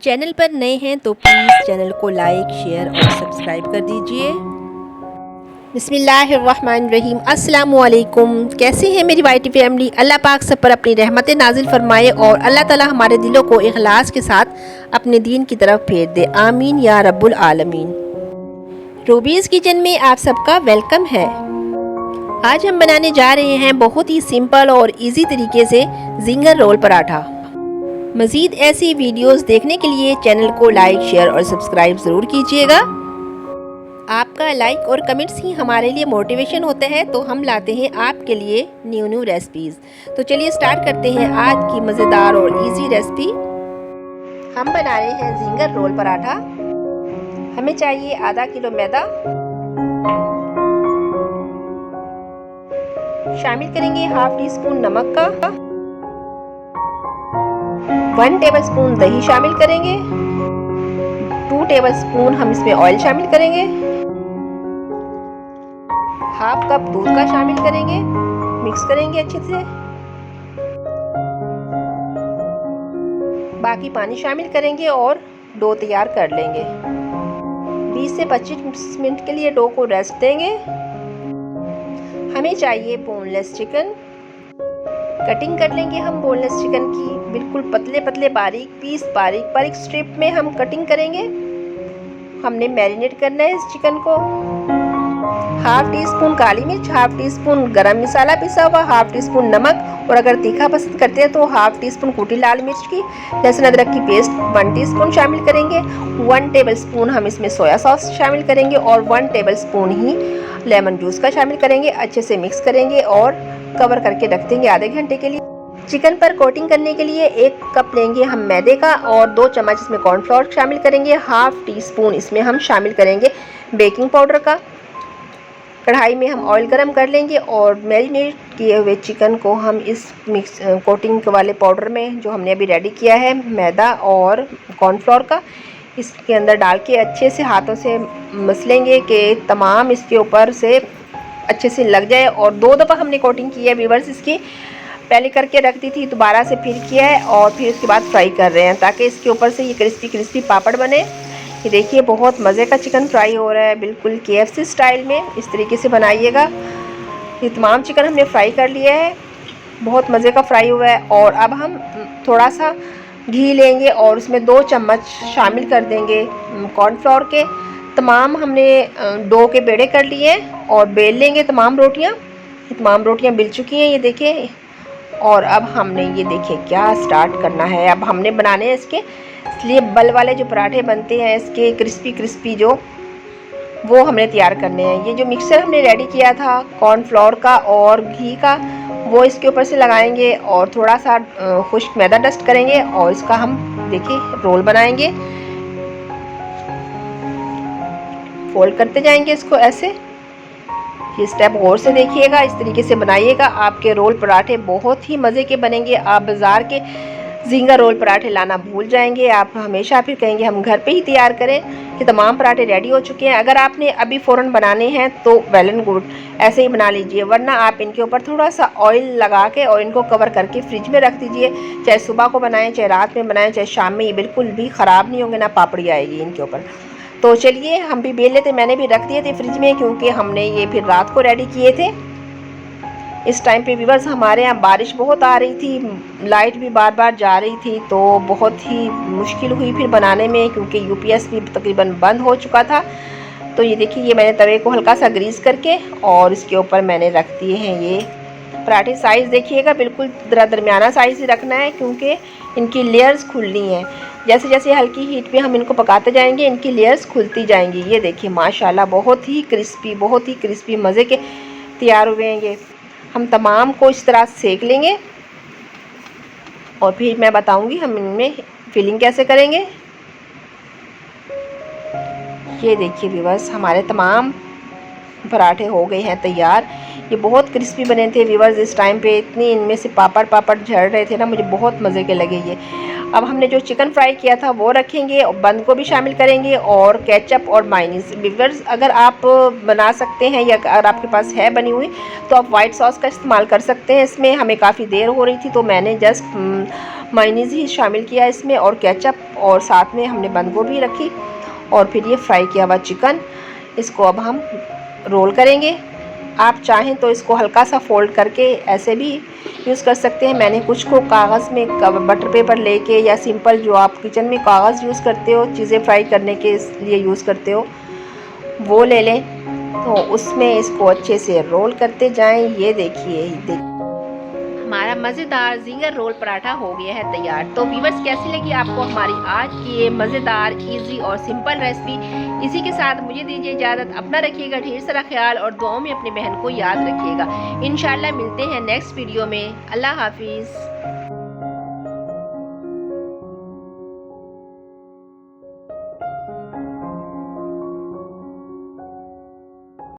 Channel पर नए हैं तो प्लीज़ चैनल को लाइक, शेयर और सब्सक्राइब कर दीजिए। बिस्मिल्लाहिर्रहमानिर्रहीम। अस्सलामुअलैकुम। कैसे हैं मेरी वाईटी फैमिली? अल्लाह पाक सब पर अपनी रहमतें नाजिल फरमाए और अल्लाह ताला हमारे दिलों को इखलास के साथ अपने दीन की तरफ फेर दे। आमीन या रब्बुल आलमीन। रूबीज़ किचन में आप सबका वेलकम है। आज हम बनाने जा रहे हैं बहुत ही सिंपल और इजी तरीके से जिंगर रोल पराठा। मज़ीद ऐसी वीडियोस देखने के लिए चैनल को लाइक, शेयर और सब्सक्राइब ज़रूर कीजिएगा। आपका लाइक और कमेंट्स ही हमारे लिए मोटिवेशन होता है, तो हम लाते हैं आपके लिए न्यू रेसिपीज़। तो चलिए स्टार्ट करते हैं आज की मज़ेदार और इजी रेसिपी। हम बना रहे हैं जिंगर रोल पराठा। हमें चाहिए आधा किलो मैदा, शामिल करेंगे हाफ टी स्पून नमक का, 1 टेबलस्पून दही शामिल करेंगे, 2 टेबलस्पून हम इसमें ऑयल शामिल करेंगे, हाफ कप दूध का शामिल करेंगे, मिक्स करेंगे अच्छे से। बाकी पानी शामिल करेंगे और डो तैयार कर लेंगे। 20 से 25 मिनट के लिए डो को रेस्ट देंगे। हमें चाहिए बोनलेस चिकन। कटिंग कर लेंगे हम बोनलेस चिकन की, बिल्कुल पतले पतले बारीक पीस, बारीक स्ट्रिप में हम कटिंग करेंगे। हमने मैरिनेट करना है इस चिकन को। हाफ टी स्पून काली मिर्च, हाफ टी स्पून गरम मसाला पिसा हुआ, हाफ टी स्पून नमक और अगर तीखा पसंद करते हैं तो हाफ टी स्पून कुटी लाल मिर्च की। लहसुन अदरक की पेस्ट 1 टीस्पून शामिल करेंगे। 1 टेबलस्पून हम इसमें सोया सॉस शामिल करेंगे और 1 टेबलस्पून ही लेमन जूस का शामिल करेंगे। अच्छे से मिक्स करेंगे और कवर करके रख देंगे आधे घंटे के लिए। चिकन पर कोटिंग करने के लिए 1 कप लेंगे हम मैदे का और 2 चम्मच इसमें कॉर्नफ्लोर शामिल करेंगे। हाफ टी स्पून इसमें हम शामिल करेंगे बेकिंग पाउडर का। कढ़ाई में हम ऑयल गरम कर लेंगे और मैरिनेट किए हुए चिकन को हम इस मिक्स कोटिंग वाले पाउडर में, जो हमने अभी रेडी किया है मैदा और कॉर्नफ्लोर का, इसके अंदर डाल के अच्छे से हाथों से मसलेंगे कि तमाम इसके ऊपर से अच्छे से लग जाए। और 2 दफ़ा हमने कोटिंग की है व्यूअर्स इसकी, पहले करके रख दी थी, दोबारा से फिर किया है और फिर उसके बाद फ्राई कर रहे हैं ताकि इसके ऊपर से ये क्रिस्पी पापड़ बने। ये देखिए बहुत मज़े का चिकन फ्राई हो रहा है, बिल्कुल KFC स्टाइल में। इस तरीके से बनाइएगा। ये तमाम चिकन हमने फ्राई कर लिया है, बहुत मज़े का फ्राई हुआ है। और अब हम थोड़ा सा घी लेंगे और उसमें 2 चम्मच शामिल कर देंगे कॉर्नफ्लोर के। तमाम हमने डो के पेड़े कर लिए और बेल लेंगे तमाम रोटियां बेल चुकी हैं, ये देखिए। और अब हमने ये देखिए क्या स्टार्ट करना है। अब हमने बनाने हैं इसके, इसलिए बल वाले जो पराठे बनते हैं इसके क्रिस्पी जो, वो हमने तैयार करने हैं। ये जो मिक्सचर हमने रेडी किया था कॉर्नफ्लोर का और घी का, वो इसके ऊपर से लगाएंगे और थोड़ा सा खुश्क मैदा डस्ट करेंगे और इसका हम देखिए रोल बनाएंगे। फोल्ड करते जाएंगे इसको ऐसे। ये स्टेप गौर से देखिएगा, इस तरीके से बनाइएगा। आपके रोल पराठे बहुत ही मज़े के बनेंगे। आप बाज़ार के जिंगर रोल पराठे लाना भूल जाएंगे। आप हमेशा फिर कहेंगे हम घर पे ही तैयार करें। कि तमाम पराठे रेडी हो चुके हैं। अगर आपने अभी फ़ौरन बनाने हैं तो वेल एंड गुड, ऐसे ही बना लीजिए, वरना आप इनके ऊपर थोड़ा सा ऑयल लगा के और इनको कवर करके फ्रिज में रख दीजिए। चाहे सुबह को बनाएं, चाहे रात में बनाएं, चाहे शाम में, ये बिल्कुल भी ख़राब नहीं होंगे, ना पापड़ी आएगी इनके ऊपर। तो चलिए हम भी बेल लेते, मैंने भी रख दिए थे फ्रिज में क्योंकि हमने ये फिर रात को रेडी किए थे। इस टाइम पे व्यूअर्स हमारे यहाँ बारिश बहुत आ रही थी, लाइट भी बार जा रही थी, तो बहुत ही मुश्किल हुई फिर बनाने में क्योंकि UPS भी तकरीबन बंद हो चुका था। तो ये देखिए, ये मैंने तवे को हल्का सा ग्रीस करके और इसके ऊपर मैंने रख दिए हैं ये पराठे। साइज़ देखिएगा बिल्कुल दरमियाना साइज़ ही रखना है क्योंकि इनकी लेयर्स खुलनी है। जैसे जैसे हल्की हीट पे हम इनको पकाते जाएंगे इनकी लेयर्स खुलती जाएंगी। ये देखिए माशाल्लाह बहुत ही क्रिस्पी मज़े के तैयार हुए हैं। ये हम तमाम को इस तरह सेक लेंगे और फिर मैं बताऊंगी हम इनमें फिलिंग कैसे करेंगे। ये देखिए व्यूअर्स हमारे तमाम पराठे हो गए हैं तैयार। ये बहुत क्रिस्पी बने थे व्यूअर्स। इस टाइम पे इतनी इनमें से पापड़ झड़ रहे थे ना, मुझे बहुत मज़े के लगे ये। अब हमने जो चिकन फ्राई किया था वो रखेंगे और बंद को भी शामिल करेंगे और केचप और मायोनीज। व्यूअर्स, अगर आप बना सकते हैं या अगर आपके पास है बनी हुई तो आप वाइट सॉस का इस्तेमाल कर सकते हैं। इसमें हमें काफ़ी देर हो रही थी तो मैंने जस्ट मायोनीज ही शामिल किया इसमें और केचप, और साथ में हमने बंद गोभी रखी और फिर ये फ्राई किया हुआ चिकन, इसको अब हम रोल करेंगे। आप चाहें तो इसको हल्का सा फोल्ड करके ऐसे भी यूज़ कर सकते हैं। मैंने कुछ को कागज़ में बटर पेपर लेके या सिंपल जो आप किचन में कागज़ यूज़ करते हो चीज़ें फ्राई करने के लिए यूज़ करते हो वो ले लें, तो उसमें इसको अच्छे से रोल करते जाएं। ये देखिए हमारा मज़ेदार ज़िंगर रोल पराठा हो गया है तैयार। तो व्यूअर्स, कैसी लगी आपको हमारी आज की ये मज़ेदार, इजी और सिंपल रेसिपी। इसी के साथ मुझे दीजिए इजाज़त। अपना रखिएगा ढेर सारा ख्याल और दुआओं में अपनी बहन को याद रखिएगा। इंशाल्लाह मिलते हैं नेक्स्ट वीडियो में। अल्लाह हाफिज़।